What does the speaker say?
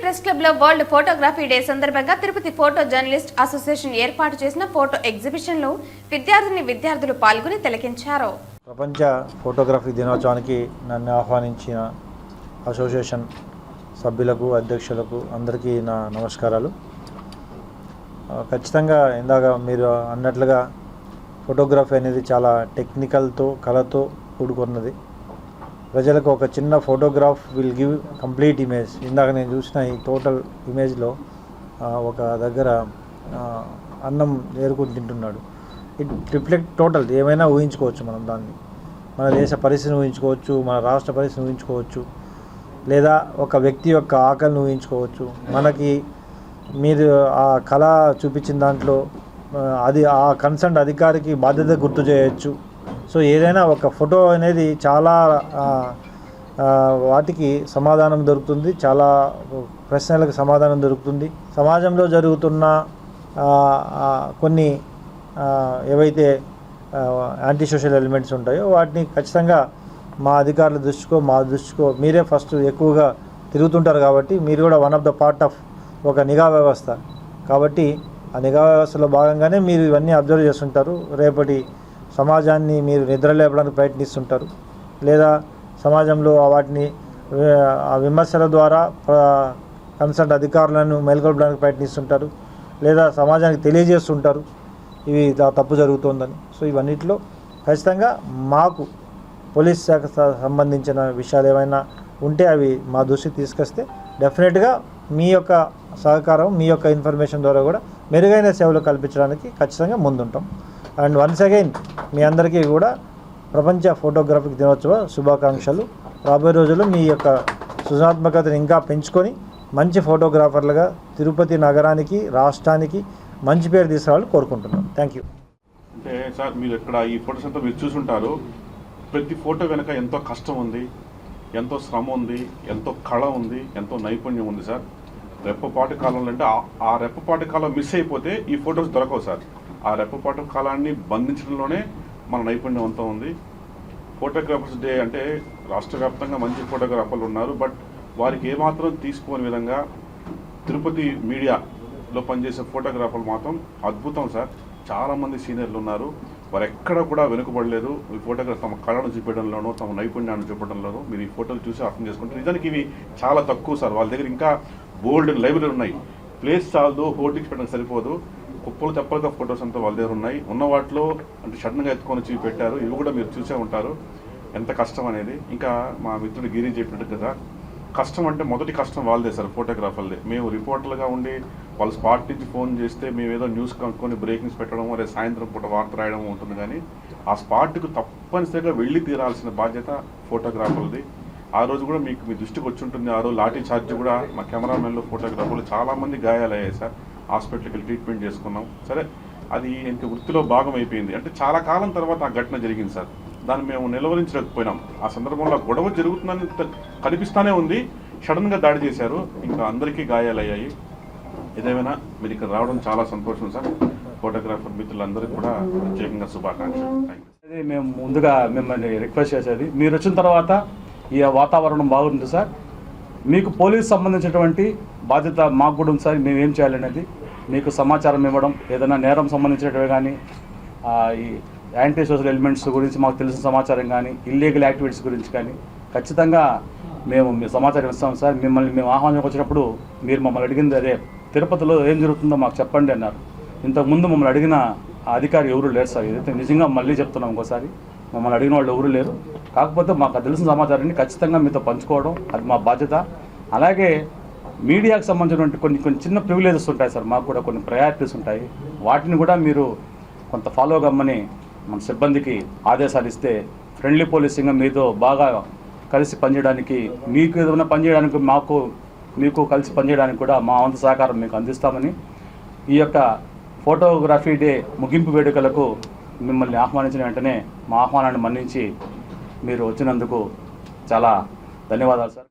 Press club లో world photography day సందర్భంగా Tirupati photo journalist association ఏర్పాటు చేసిన ఫోటో ఎగ్జిబిషన్ లో విద్యార్థులు పాల్గొని తిలకించారు. ప్రపంచ ఫోటోగ్రఫీ దినోత్సవానికి నన్ను ఆహ్వానించిన అసోసియేషన్ సభ్యులకు, అధ్యక్షులకు అందరికీ నా నమస్కారాలు. ఖచ్చితంగా ఇందాక మీరు అన్నట్లుగా ఫోటోగ్రఫీ అనేది చాలా టెక్నికల్తో, కళతో కూడుకున్నది. ప్రజలకు ఒక చిన్న photograph will give complete image. ఇందాక నేను చూసిన ఈ టోటల్ ఇమేజ్లో ఒక దగ్గర అన్నం ఏరుకుని తింటున్నాడు. ఇట్ రిఫ్లెక్ట్ టోటల్ ఏమైనా ఊహించుకోవచ్చు. మనం దాన్ని మన దేశ పరిస్థితిని ఊహించుకోవచ్చు, మన రాష్ట్ర పరిస్థితిని ఊహించుకోవచ్చు, లేదా ఒక వ్యక్తి యొక్క ఆకలిని ఊహించుకోవచ్చు. మనకి మీరు ఆ కళ చూపించిన దాంట్లో అది ఆ కన్సర్న్ అధికారికి బాధ్యత గుర్తు చేయొచ్చు. సో ఏదైనా ఒక ఫోటో అనేది చాలా వాటికి సమాధానం దొరుకుతుంది, చాలా ప్రశ్నలకు సమాధానం దొరుకుతుంది. సమాజంలో జరుగుతున్న కొన్ని ఏవైతే యాంటీ సోషల్ ఎలిమెంట్స్ ఉంటాయో వాటిని ఖచ్చితంగా మా అధికారుల దృష్టికో మీరే ఫస్ట్ ఎక్కువగా తిరుగుతుంటారు కాబట్టి మీరు కూడా one of the part of ఒక నిఘా వ్యవస్థ కాబట్టి ఆ నిఘా వ్యవస్థలో భాగంగానే మీరు ఇవన్నీ అబ్జర్వ్ చేస్తుంటారు. రేపటి సమాజాన్ని మీరు నిద్రలేపడానికి ప్రయత్నిస్తుంటారు, లేదా సమాజంలో వాటిని విమర్శల ద్వారా కన్సర్న్ అధికారులను మేల్కొల్పడానికి ప్రయత్నిస్తుంటారు, లేదా సమాజానికి తెలియజేస్తుంటారు ఇవి తప్పు జరుగుతోందని. సో ఇవన్నిటిలో ఖచ్చితంగా మాకు పోలీస్ శాఖ సంబంధించిన విషయాలు ఏమైనా ఉంటే అవి మా దృష్టికి తీసుకొస్తే డెఫినెట్గా మీ యొక్క సహకారం, మీ యొక్క ఇన్ఫర్మేషన్ ద్వారా కూడా మెరుగైన సేవలు కల్పించడానికి ఖచ్చితంగా ముందుంటాం. అండ్ వన్స్ అగైన్ మీ అందరికీ కూడా ప్రపంచ ఫోటోగ్రఫీ దినోత్సవ శుభాకాంక్షలు. రాబోయే రోజుల్లో మీ యొక్క సృజనాత్మకతను ఇంకా పెంచుకొని మంచి ఫోటోగ్రాఫర్లుగా తిరుపతి నగరానికి, రాష్ట్రానికి మంచి పేరు తీసుకురావాలని కోరుకుంటున్నాను. Thank you. అంటే సార్ మీరు ఇక్కడ ఈ ఫోటోస్ అంతా మీరు చూసుంటారు. ప్రతి ఫోటో వెనక ఎంతో కష్టం ఉంది, ఎంతో శ్రమ ఉంది, ఎంతో కళ ఉంది, ఎంతో నైపుణ్యం ఉంది సార్. రెప్పపాటు కాలంలో అంటే ఆ రెప్పపాటు కాలం మిస్ అయిపోతే ఈ ఫొటోస్ దొరకవు సార్. ఆ రెప్పపాటు కాలాన్ని బంధించడంలోనే మన నైపుణ్యం అంతా ఉంది. ఫోటోగ్రాఫర్స్ డే అంటే రాష్ట్ర వ్యాప్తంగా మంచి ఫోటోగ్రాఫర్లు ఉన్నారు. బట్ వారికి ఏమాత్రం తీసుకోని విధంగా తిరుపతి మీడియాలో పనిచేసే ఫోటోగ్రాఫర్లు మాత్రం అద్భుతం సార్. చాలామంది సీనియర్లు ఉన్నారు. వారు ఎక్కడ కూడా వెనుకబడలేదు. ఈ ఫోటోగ్రాఫ్ తమ కళను చూపించడంలోనూ, తమ నైపుణ్యాన్ని చూపడంలోనూ మీరు ఈ ఫోటోలు చూసి అర్థం చేసుకుంటారు. నిజానికి ఇవి చాలా తక్కువ సార్. వాళ్ళ దగ్గర ఇంకా బోల్డ్ లైబ్రరీ ఉన్నాయి. ప్లేస్ చాలదు, హోర్డింగ్స్ పెట్టడానికి సరిపోదు. కుప్పలు తెప్పలుగా ఫొటోస్ అంతా వాళ్ళ దగ్గర ఉన్నాయి. ఉన్న వాటిలో అంటే సడన్గా ఎత్తుకొని చూపి పెట్టారు. ఇవి కూడా మీరు చూసే ఉంటారు ఎంత కష్టం అనేది. ఇంకా మా మిత్రుడు గిరి చెప్పినట్టు కదా, కష్టం అంటే మొదటి కష్టం వాళ్ళదే సార్, ఫోటోగ్రాఫర్లదే. మేము రిపోర్టర్లుగా ఉండి వాళ్ళ స్పాట్ నుంచి ఫోన్ చేస్తే మేము ఏదో న్యూస్ కనుక్కొని బ్రేకింగ్స్ పెట్టడం, లేదా సాయంత్రం పూట వార్త రాయడం ఉంటుంది. కానీ ఆ స్పాట్కు తప్పనిసరిగా వెళ్ళి తీరాల్సిన బాధ్యత ఫోటోగ్రాఫర్లది. ఆ రోజు కూడా మీకు మీ దృష్టికి వచ్చి ఉంటుంది. ఆ రోజు లాఠీ చార్జ్ కూడా మా కెమెరామెన్లు, ఫోటోగ్రాఫర్లు చాలామంది గాయాలయ్యాయి సార్. హాస్పిటల్కి వెళ్ళి ట్రీట్మెంట్ చేసుకున్నాం. సరే, అది ఇంక వృత్తిలో భాగం అయిపోయింది. అంటే చాలా కాలం తర్వాత ఆ ఘటన జరిగింది సార్. దాన్ని మేము నిలవరించలేకపోయినాం. ఆ సందర్భంలో గొడవ జరుగుతుందని కనిపిస్తూనే ఉంది. సడన్గా దాడి చేశారు. ఇంకా అందరికీ గాయాలయ్యాయి. ఏదేమైనా మీరు ఇక్కడ రావడం చాలా సంతోషం సార్. ఫోటోగ్రాఫర్ మిత్రులందరికీ కూడా ప్రత్యేకంగా శుభాకాంక్షలు. అది మేము ముందుగా మిమ్మల్ని రిక్వెస్ట్ చేసేది, మీరు వచ్చిన తర్వాత ఈ వాతావరణం బాగుంది సార్. మీకు పోలీసు సంబంధించినటువంటి బాధ్యత మాకు కూడా ఉంది సార్. మేము ఏం చేయాలనేది మీకు సమాచారం ఇవ్వడం, ఏదైనా నేరం సంబంధించినవి కానీ, ఈ యాంటీ సోషల్ ఎలిమెంట్స్ గురించి మాకు తెలిసిన సమాచారం కానీ, ఇల్లీగల్ యాక్టివిటీస్ గురించి కానీ ఖచ్చితంగా మేము మీ సమాచారం ఇస్తాం సార్. మేము ఆహ్వానం వచ్చినప్పుడు మీరు మమ్మల్ని అడిగింది అదే, తిరుపతిలో ఏం జరుగుతుందో మాకు చెప్పండి అన్నారు. ఇంతకుముందు మమ్మల్ని అడిగిన అధికారి ఎవరు లేరు సార్. ఇదైతే నిజంగా మళ్ళీ చెప్తున్నాం, ఇంకోసారి మమ్మల్ని అడిగిన వాళ్ళు ఎవరు లేరు. కాకపోతే మాకు తెలిసిన సమాచారాన్ని ఖచ్చితంగా మీతో పంచుకోవడం అది మా బాధ్యత. అలాగే మీడియాకు సంబంధించినటువంటి కొన్ని చిన్న ప్రివిలేజెస్ ఉంటాయి సార్. మాకు కూడా కొన్ని ప్రయారిటీస్ ఉంటాయి. వాటిని కూడా మీరు కొంత ఫాలో కమ్మని మన సిబ్బందికి ఆదేశాలు ఇస్తే ఫ్రెండ్లీ పోలీసింగ్ మీతో బాగా కలిసి పనిచేయడానికి, మీకు ఏదైనా పనిచేయడానికి మీకు కలిసి పనిచేయడానికి కూడా మా వంతు సహకారం మీకు అందిస్తామని ఈ యొక్క ఫోటోగ్రఫీ డే ముగింపు వేడుకలకు మిమ్మల్ని ఆహ్వానించిన వెంటనే మా ఆహ్వానాన్ని మన్నించి మీరు వచ్చినందుకు చాలా ధన్యవాదాలు సార్.